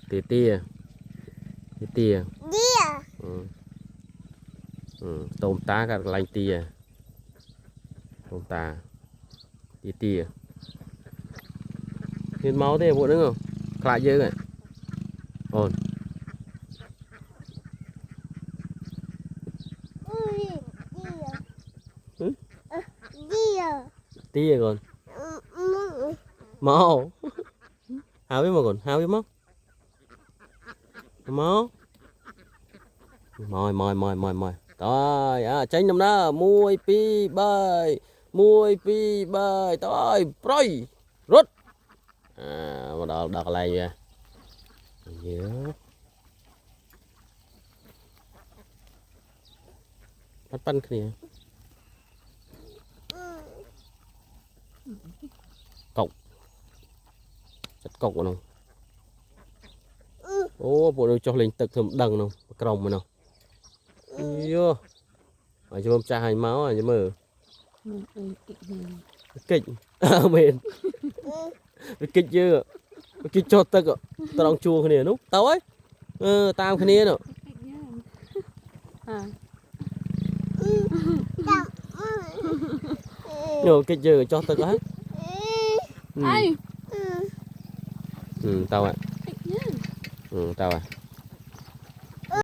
tia tia tia tôm tá cả lanh tia tôm tá tia tia hiến máu thế bộ đúng không lại dữ này ổn tia còn máu hao biết mà còn hao biết mất máu mồi rồi tránh nằm đó mui pi bơi thôi rồi rút bắt đầu đợt lại nha bắt bắn kia cọc rất cọc nào ô bộ đồ cho lên tực thầm đằng nào còng mà nào vô ở cho cha hai máu à chứ mờ kịch mền kịch chưa kịch cho tực ạ tao đang chua cái này lúc tao ấy tao cái này nữa rồi kịch chưa cho tực á tao ạ tao à